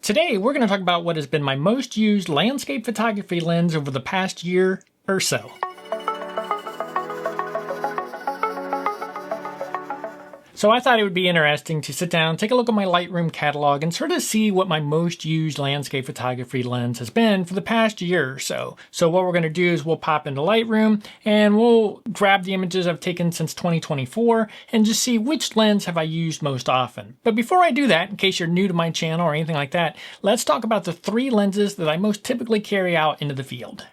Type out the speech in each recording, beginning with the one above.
Today, we're going to talk about what has been my most used landscape photography lens over the past year or so. So I thought it would be interesting to sit down, take a look at my Lightroom catalog, and sort of see what my most used landscape photography lens has been for the past year or so. So what we're going to do is we'll pop into Lightroom and we'll grab the images I've taken since 2024 and just see which lens have I used most often. But before I do that, in case you're new to my channel or anything like that, let's talk about the 3 lenses that I most typically carry out into the field.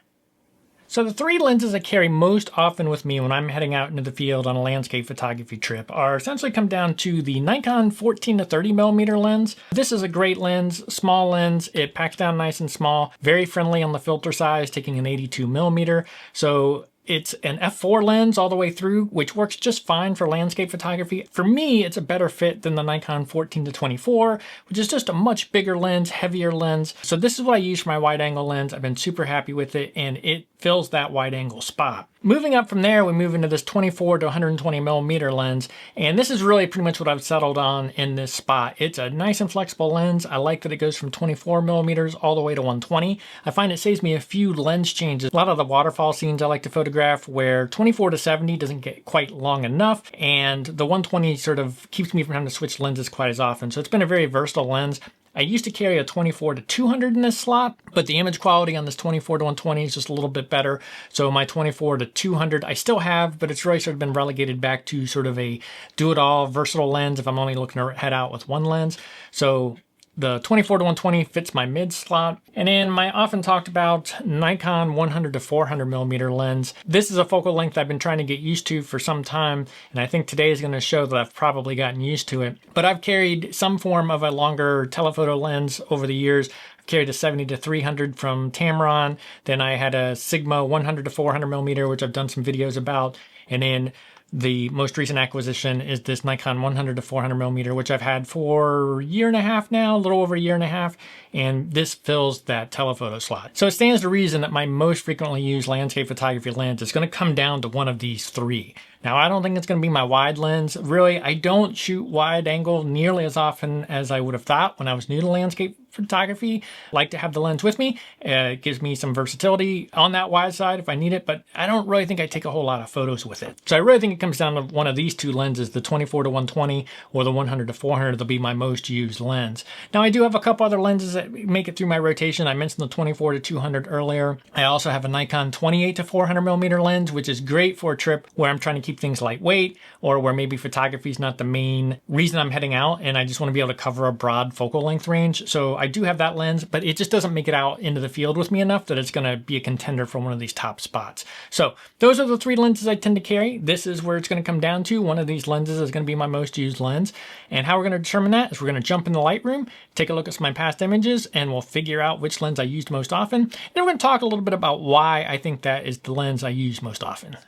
So the 3 lenses I carry most often with me when I'm heading out into the field on a landscape photography trip are essentially come down to the Nikon 14 to 30mm lens. This is a great lens, small lens. It packs down nice and small, very friendly on the filter size, taking an 82mm. So it's an f4 lens all the way through, which works just fine for landscape photography. For me, it's a better fit than the Nikon 14 to 24, which is just a much bigger lens, heavier lens. So this is what I use for my wide angle lens. I've been super happy with it, and it fills that wide angle spot. Moving up from there, we move into this 24 to 120mm lens, and this is really pretty much what I've settled on in this spot. It's a nice and flexible lens. I like that it goes from 24mm all the way to 120. I find it saves me a few lens changes. A lot of the waterfall scenes I like to photograph where 24 to 70 doesn't get quite long enough, and the 120 sort of keeps me from having to switch lenses quite as often. So it's been a very versatile lens. I used to carry a 24 to 200 in this slot, but the image quality on this 24 to 120 is just a little bit better. So my 24 to 200 I still have, but it's really sort of been relegated back to sort of a do-it-all versatile lens if I'm only looking to head out with one lens. So the 24 to 120 fits my mid slot. And then my often talked about Nikon 100 to 400mm lens. This is a focal length I've been trying to get used to for some time, and I think today is going to show that I've probably gotten used to it. But I've carried some form of a longer telephoto lens over the years. I've carried a 70 to 300 from Tamron. Then I had a Sigma 100 to 400mm, which I've done some videos about. And then the most recent acquisition is this Nikon 100 to 400mm, which I've had for a year and a half now, a little over a year and a half, and this fills that telephoto slot. So it stands to reason that my most frequently used landscape photography lens is going to come down to one of these 3. Now, I don't think it's going to be my wide lens. Really, I don't shoot wide angle nearly as often as I would have thought when I was new to landscape photography. I like to have the lens with me. It gives me some versatility on that wide side if I need it, but I don't really think I take a whole lot of photos with it. So I really think it comes down to one of these 2 lenses, the 24 to 120 or the 100 to 400. They'll be my most used lens. Now, I do have a couple other lenses that make it through my rotation. I mentioned the 24 to 200 earlier. I also have a Nikon 28 to 400mm lens, which is great for a trip where I'm trying to keep things lightweight or where maybe photography is not the main reason I'm heading out and I just want to be able to cover a broad focal length range. So I do have that lens, but it just doesn't make it out into the field with me enough that it's going to be a contender for one of these top spots. So those are the 3 lenses I tend to carry. This is where it's going to come down to. One of these lenses is going to be my most used lens. And how we're going to determine that is we're going to jump in the Lightroom, take a look at some of my past images, and we'll figure out which lens I used most often. Then we're going to talk a little bit about why I think that is the lens I use most often.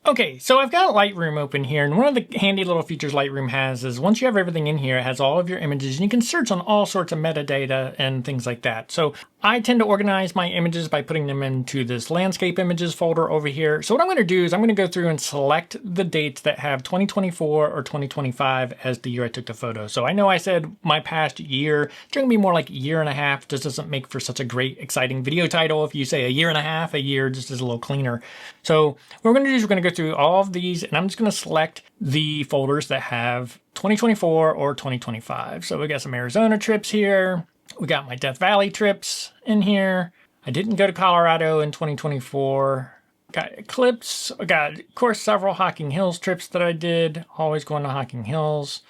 Okay, so I've got Lightroom open here, and one of the handy little features Lightroom has is once you have everything in here, it has all of your images, and you can search on all sorts of metadata and things like that. So I tend to organize my images by putting them into this landscape images folder over here. So what I'm going to do is I'm going to go through and select the dates that have 2024 or 2025 as the year I took the photo. So I know I said my past year, it's going to be more like a year and a half. Just doesn't make for such a great, exciting video title. If you say a year and a half, a year just is a little cleaner. So what we're going to do is we're going to go through all of these, and I'm just going to select the folders that have 2024 or 2025. So we got some Arizona trips here. We got my Death Valley trips in here. I didn't go to Colorado in 2024. Got Eclipse. I got, of course, several Hocking Hills trips that I did. Always going to Hocking Hills.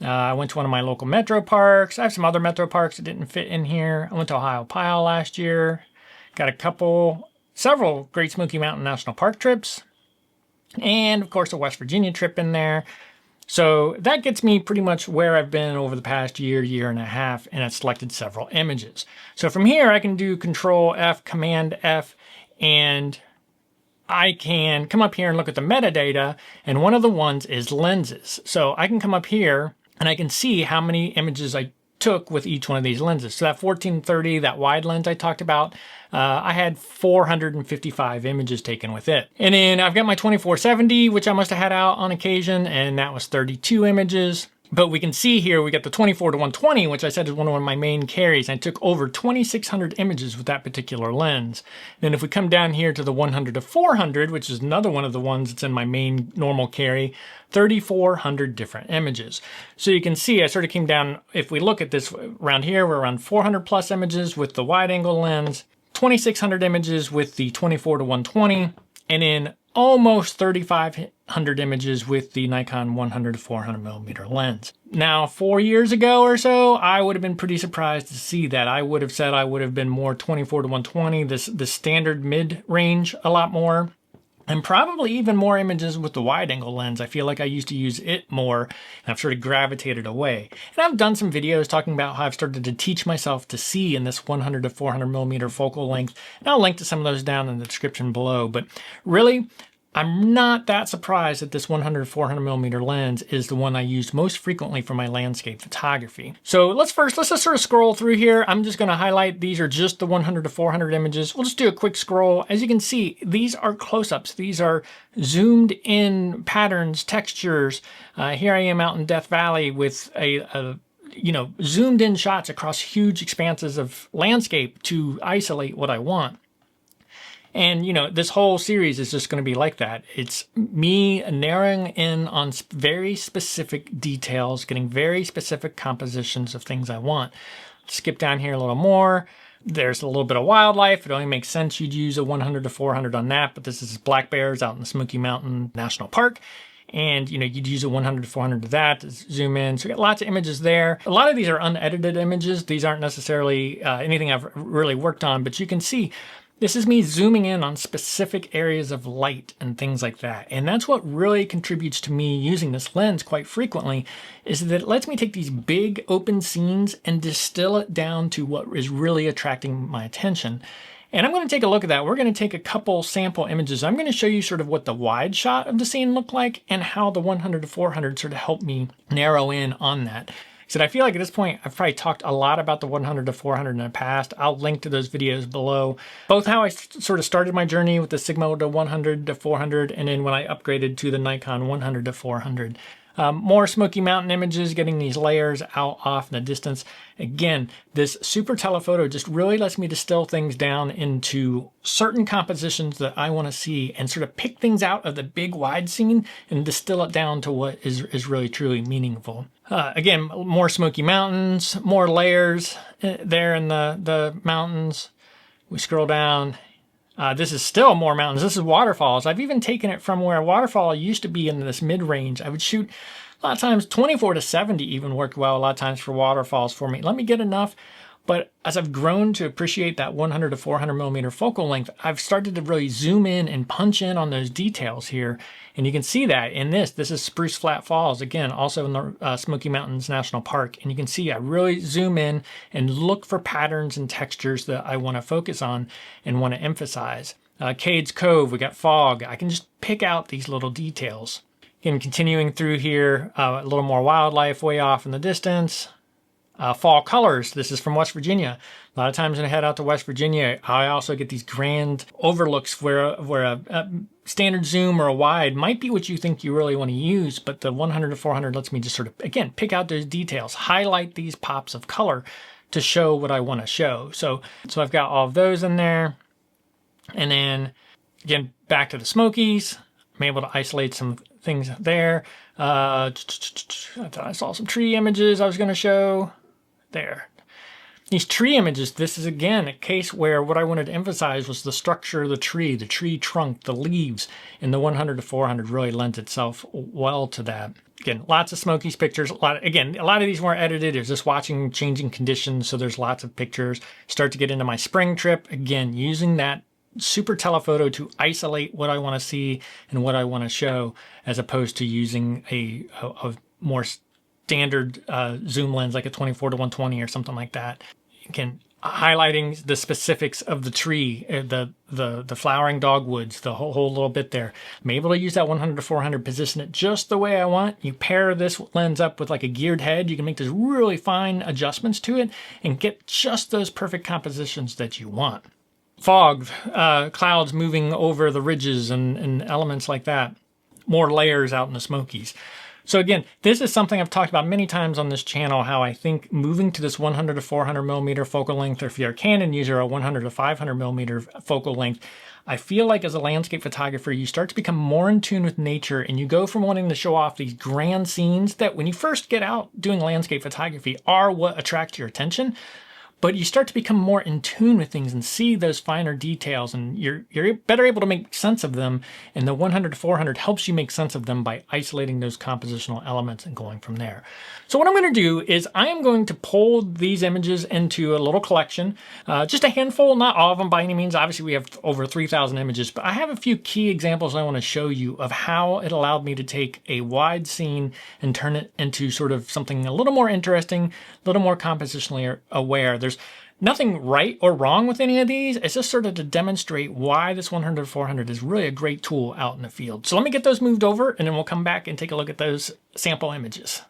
I went to one of my local metro parks. I have some other metro parks that didn't fit in here. I went to Ohio Pile last year. Got several Great Smoky Mountain National Park trips. And, of course, a West Virginia trip in there. So that gets me pretty much where I've been over the past year, year and a half, and I've selected several images. So from here, I can do Control F, Command F, and I can come up here and look at the metadata, and one of the ones is lenses. So I can come up here, and I can see how many images I took with each one of these lenses. So that 1430, that wide lens I talked about, I had 455 images taken with it. And then I've got my 2470, which I must have had out on occasion, and that was 32 images. But we can see here we got the 24 to 120, which I said is one of my main carries. I took over 2,600 images with that particular lens. Then if we come down here to the 100 to 400, which is another one of the ones that's in my main normal carry, 3,400 different images. So you can see I sort of came down, if we look at this around here, we're around 400 plus images with the wide angle lens, 2,600 images with the 24 to 120, and then almost 3,500 images with the Nikon 100 to 400 millimeter lens. Now, 4 years ago or so, I would have been pretty surprised to see that. I would have said I would have been more 24 to 120, the standard mid-range a lot more. And probably even more images with the wide angle lens. I feel like I used to use it more, and I've sort of gravitated away. And I've done some videos talking about how I've started to teach myself to see in this 100 to 400 millimeter focal length. And I'll link to some of those down in the description below. But really, I'm not that surprised that this 100 to 400 millimeter lens is the one I use most frequently for my landscape photography. So let's just sort of scroll through here. I'm just going to highlight, these are just the 100 to 400 images. We'll just do a quick scroll. As you can see, these are close-ups. These are zoomed in patterns, textures. Here I am out in Death Valley with zoomed in shots across huge expanses of landscape to isolate what I want. And, this whole series is just going to be like that. It's me narrowing in on very specific details, getting very specific compositions of things I want. Skip down here a little more. There's a little bit of wildlife. It only makes sense you'd use a 100 to 400 on that, but this is black bears out in the Smoky Mountain National Park. And, you'd use a 100 to 400 to that to zoom in. So we got lots of images there. A lot of these are unedited images. These aren't necessarily anything I've really worked on, but you can see this is me zooming in on specific areas of light and things like that. And that's what really contributes to me using this lens quite frequently, is that it lets me take these big open scenes and distill it down to what is really attracting my attention. And I'm going to take a look at that. We're going to take a couple sample images. I'm going to show you sort of what the wide shot of the scene looked like and how the 100 to 400 sort of helped me narrow in on that. So I feel like at this point, I've probably talked a lot about the 100 to 400 in the past. I'll link to those videos below. Both how I sort of started my journey with the Sigma to 100 to 400, and then when I upgraded to the Nikon 100 to 400. More Smoky Mountain images, getting these layers out off in the distance. Again, this super telephoto just really lets me distill things down into certain compositions that I want to see and sort of pick things out of the big wide scene and distill it down to what is really truly meaningful. Again, more Smoky Mountains, more layers there in the mountains. We scroll down. This is still more mountains. This is waterfalls. I've even taken it from where a waterfall used to be in this mid-range. I would shoot a lot of times 24 to 70 even worked well a lot of times for waterfalls for me. Let me get enough. But as I've grown to appreciate that 100 to 400 millimeter focal length, I've started to really zoom in and punch in on those details here. And you can see that in this. This is Spruce Flat Falls, again, also in the Smoky Mountains National Park. And you can see I really zoom in and look for patterns and textures that I want to focus on and want to emphasize. Cades Cove, we got fog. I can just pick out these little details. Again, continuing through here, a little more wildlife way off in the distance. Fall colors. This is from West Virginia. A lot of times when I head out to West Virginia, I also get these grand overlooks where a standard zoom or a wide might be what you think you really want to use, but the 100 to 400 lets me just sort of, again, pick out those details, highlight these pops of color to show what I want to show. So I've got all of those in there. And then, again, back to the Smokies. I'm able to isolate some things there. I thought I saw some tree images I was going to show. There. These tree images, this is again a case where what I wanted to emphasize was the structure of the tree trunk, the leaves, and the 100 to 400 really lends itself well to that. Again, lots of Smokies pictures. A lot of these weren't edited. It was just watching changing conditions, so there's lots of pictures. Start to get into my spring trip. Again, using that super telephoto to isolate what I want to see and what I want to show, as opposed to using a more standard zoom lens like a 24 to 120 or something like that. Again, highlighting the specifics of the tree, the flowering dogwoods, the whole little bit there. I'm able to use that 100 to 400, position it just the way I want. You pair this lens up with like a geared head, you can make those really fine adjustments to it and get just those perfect compositions that you want. Fog, clouds moving over the ridges and elements like that. More layers out in the Smokies. So again, this is something I've talked about many times on this channel, how I think moving to this 100 to 400 millimeter focal length, or if you're a Canon user, a 100 to 500 millimeter focal length, I feel like as a landscape photographer, you start to become more in tune with nature, and you go from wanting to show off these grand scenes that when you first get out doing landscape photography are what attracts your attention. But you start to become more in tune with things and see those finer details, and you're better able to make sense of them. And the 100 to 400 helps you make sense of them by isolating those compositional elements and going from there. So what I'm going to do is I am going to pull these images into a little collection, just a handful, not all of them by any means. Obviously, we have over 3,000 images, but I have a few key examples I want to show you of how it allowed me to take a wide scene and turn it into sort of something a little more interesting, a little more compositionally aware. There's nothing right or wrong with any of these. It's just sort of to demonstrate why this 100 to 400 is really a great tool out in the field. So let me get those moved over, and then we'll come back and take a look at those sample images.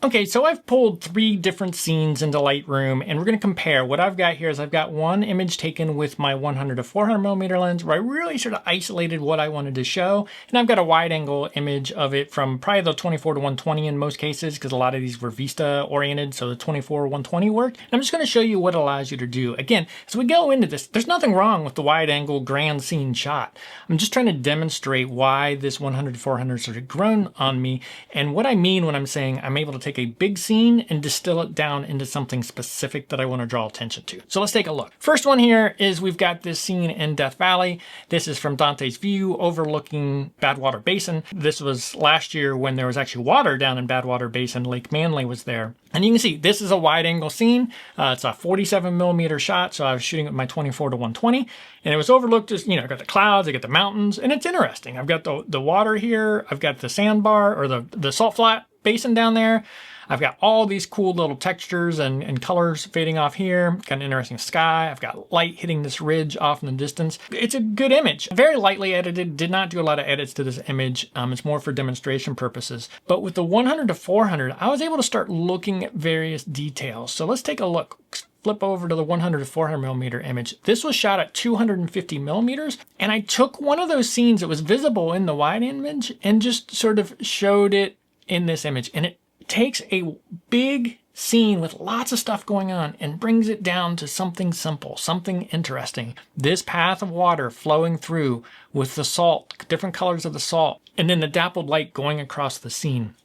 Okay, so I've pulled 3 different scenes into Lightroom, and we're going to compare. What I've got here is I've got one image taken with my 100 to 400 millimeter lens where I really sort of isolated what I wanted to show, and I've got a wide angle image of it from probably the 24 to 120 in most cases, because a lot of these were Vista oriented, so the 24 120 worked. And I'm just going to show you what it allows you to do. Again, as we go into this, there's nothing wrong with the wide angle grand scene shot. I'm just trying to demonstrate why this 100 to 400 sort of grown on me, and what I mean when I'm saying I'm able to take a big scene and distill it down into something specific that I want to draw attention to. So let's take a look. First one here is we've got this scene in Death Valley. This is from Dante's View overlooking Badwater Basin. This was last year when there was actually water down in Badwater Basin. Lake Manly was there. And you can see this is a wide angle scene. It's a 47 millimeter shot. So I was shooting with my 24 to 120 and it was overlooked as, you know, I got the clouds, I got the mountains, and it's interesting. I've got the water here. I've got the sandbar or the salt flat basin down there. I've got all these cool little textures and colors fading off here. Got an interesting sky. I've got light hitting this ridge off in the distance. It's a good image. Very lightly edited. Did not do a lot of edits to this image. It's more for demonstration purposes. But with the 100 to 400, I was able to start looking at various details. So let's take a look. Flip over to the 100 to 400 millimeter image. This was shot at 250 millimeters, and I took one of those scenes that was visible in the wide image and just sort of showed it in this image. And it takes a big scene with lots of stuff going on and brings it down to something simple, something interesting. This path of water flowing through with the salt, different colors of the salt, and then the dappled light going across the scene.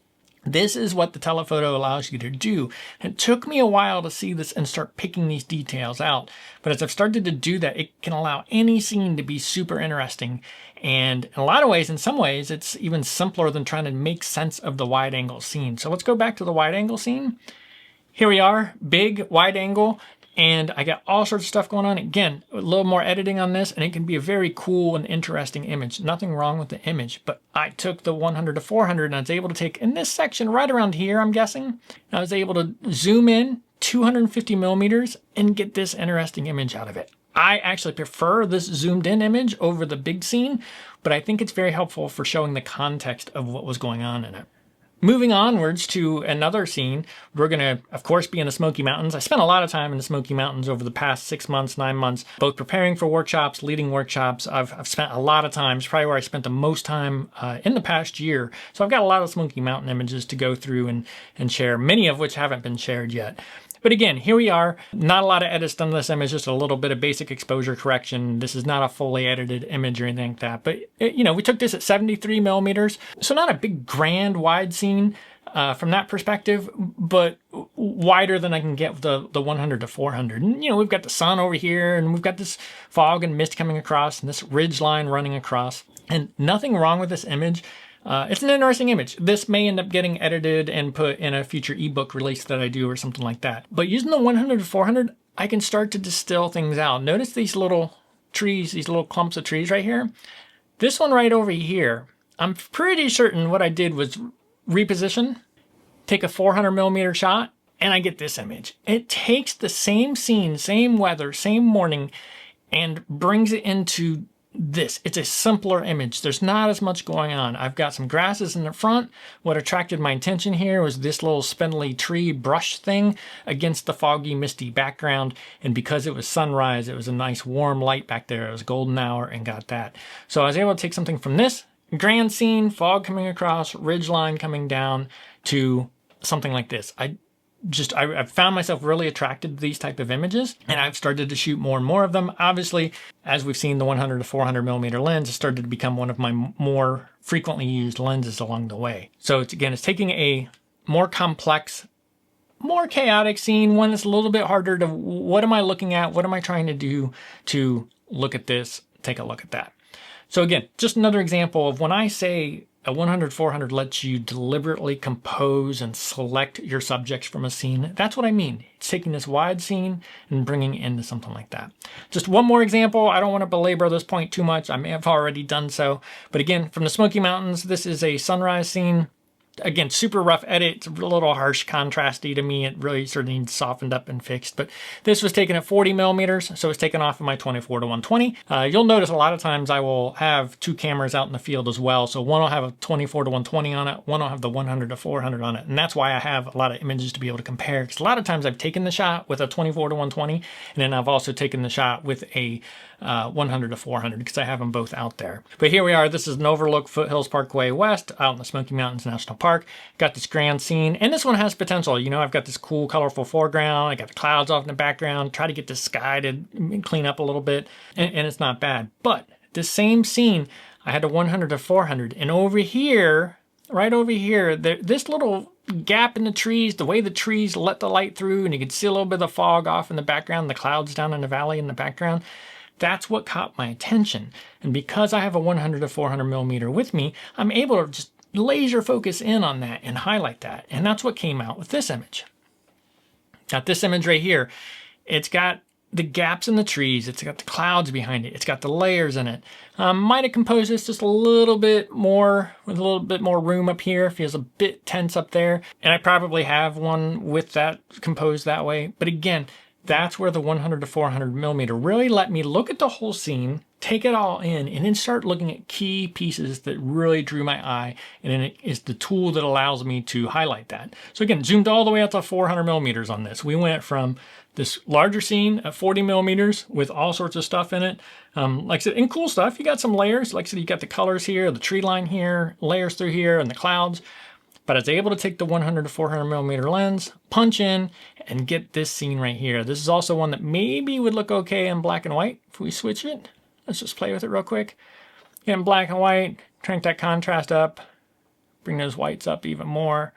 This is what the telephoto allows you to do. It took me a while to see this and start picking these details out. But as I've started to do that, it can allow any scene to be super interesting. And in a lot of ways, in some ways, it's even simpler than trying to make sense of the wide angle scene. So let's go back to the wide angle scene. Here we are, big wide angle. And I got all sorts of stuff going on. Again, a little more editing on this, and it can be a very cool and interesting image. Nothing wrong with the image, but I took the 100 to 400 and I was able to take, in this section right around here, I'm guessing, I was able to zoom in 250 millimeters and get this interesting image out of it. I actually prefer this zoomed in image over the big scene, but I think it's very helpful for showing the context of what was going on in it. Moving onwards to another scene, we're going to, of course, be in the Smoky Mountains. I spent a lot of time in the Smoky Mountains over the past 6 months, 9 months, both preparing for workshops, leading workshops. I've spent a lot of time. It's probably where I spent the most time in the past year. So I've got a lot of Smoky Mountain images to go through and share, many of which haven't been shared yet. But again, here we are. Not a lot of edits done to this image, just a little bit of basic exposure correction. This is not a fully edited image or anything like that. But, you know, we took this at 73 millimeters. So not a big grand wide scene from that perspective, but wider than I can get with the 100 to 400. And, you know, we've got the sun over here and we've got this fog and mist coming across and this ridge line running across. And nothing wrong with this image. It's an interesting image. This may end up getting edited and put in a future ebook release that I do or something like that. But using the 100 to 400, I can start to distill things out. Notice these little trees, these little clumps of trees right here. This one right over here, I'm pretty certain what I did was reposition, take a 400 millimeter shot, and I get this image. It takes the same scene, same weather, same morning, and brings it into this. It's a simpler image. There's not as much going on. I've got some grasses in the front. What attracted my attention here was this little spindly tree brush thing against the foggy, misty background. And because it was sunrise, it was a nice warm light back there. It was golden hour and got that. So I was able to take something from this grand scene, fog coming across, ridge line coming down to something like this. I've found myself really attracted to these type of images, and I've started to shoot more and more of them. Obviously, as we've seen, the 100 to 400 millimeter lens has started to become one of my more frequently used lenses along the way. So it's taking a more complex, more chaotic scene, one that's a little bit harder to, what am I looking at? What am I trying to do to look at this? Take a look at that. So again, just another example of when I say a 100-400 lets you deliberately compose and select your subjects from a scene. That's what I mean. It's taking this wide scene and bringing it into something like that. Just one more example. I don't want to belabor this point too much. I may have already done so. But again, from the Smoky Mountains, this is a sunrise scene. Again, super rough edit. It's a little harsh, contrasty to me. It really sort of needs softened up and fixed. But this was taken at 40 millimeters, so it's taken off of my 24 to 120. You'll notice a lot of times I will have two cameras out in the field as well. So one will have a 24 to 120 on it, one will have the 100 to 400 on it. And that's why I have a lot of images to be able to compare. Because a lot of times I've taken the shot with a 24 to 120, and then I've also taken the shot with a 100 to 400 because I have them both out there. But here we are. This is an overlook Foothills Parkway West out in the Smoky Mountains National Park. Got this grand scene, and this one has potential. You know, I've got this cool, colorful foreground. I got the clouds off in the background. Try to get the sky to clean up a little bit, and it's not bad. But this same scene, I had a 100 to 400, and over here, right over here, this little gap in the trees, the way the trees let the light through, and you can see a little bit of the fog off in the background, the clouds down in the valley in the background. That's what caught my attention. And because I have a 100 to 400 millimeter with me, I'm able to just laser focus in on that and highlight that. And that's what came out with this image. Got this image right here. It's got the gaps in the trees. It's got the clouds behind it. It's got the layers in it. Might have composed this just a little bit more, with a little bit more room up here. Feels a bit tense up there. And I probably have one with that composed that way. But again, that's where the 100 to 400 millimeter really let me look at the whole scene, take it all in, and then start looking at key pieces that really drew my eye. And then it is the tool that allows me to highlight that. So again, zoomed all the way out to 400 millimeters on this. We went from this larger scene at 40 millimeters with all sorts of stuff in it. Like I said, and cool stuff. You got some layers. Like I said, you got the colors here, the tree line here, layers through here, and the clouds. But I was able to take the 100 to 400 millimeter lens, punch in, and get this scene right here. This is also one that maybe would look okay in black and white if we switch it. Let's just play with it real quick. Get in black and white, crank that contrast up, bring those whites up even more.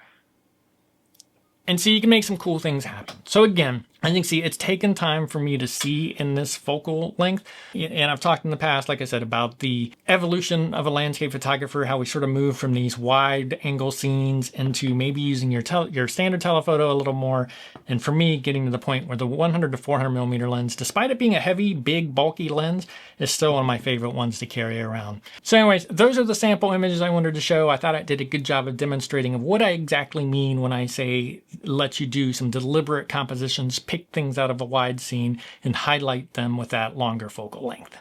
And see, you can make some cool things happen. So again, I think, see, it's taken time for me to see in this focal length. And I've talked in the past, like I said, about the evolution of a landscape photographer, how we sort of move from these wide angle scenes into maybe using your standard telephoto a little more. And for me, getting to the point where the 100 to 400 millimeter lens, despite it being a heavy, big, bulky lens, is still one of my favorite ones to carry around. So anyways, those are the sample images I wanted to show. I thought I did a good job of demonstrating of what I exactly mean when I say let you do some deliberate compositions, pick things out of a wide scene, and highlight them with that longer focal length.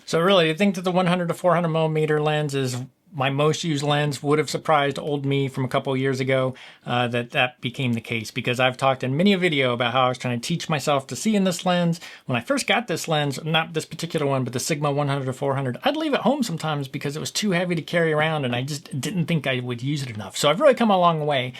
So really, I think that the 100 to 400 millimeter lens is my most used lens. Would have surprised old me from a couple of years ago that became the case, because I've talked in many a video about how I was trying to teach myself to see in this lens. When I first got this lens, not this particular one, but the Sigma 100 to 400, I'd leave it home sometimes because it was too heavy to carry around and I just didn't think I would use it enough. So I've really come a long way.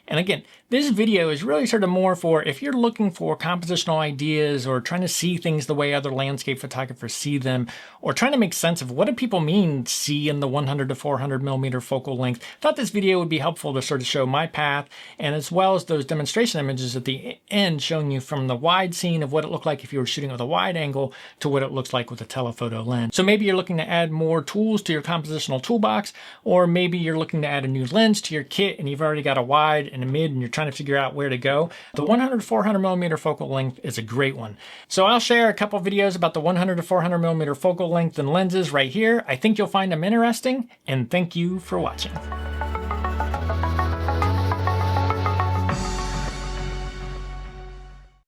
And again, this video is really sort of more for if you're looking for compositional ideas or trying to see things the way other landscape photographers see them, or trying to make sense of what do people mean see in the 100 to 400 millimeter focal length. I thought this video would be helpful to sort of show my path, and as well as those demonstration images at the end showing you from the wide scene of what it looked like if you were shooting with a wide angle to what it looks like with a telephoto lens. So maybe you're looking to add more tools to your compositional toolbox, or maybe you're looking to add a new lens to your kit and you've already got a wide and a mid and you're trying to figure out where to go. The 100 to 400 millimeter focal length is a great one. So I'll share a couple videos about the 100 to 400 millimeter focal length and lenses right here. I think you'll find them interesting, and thank you for watching.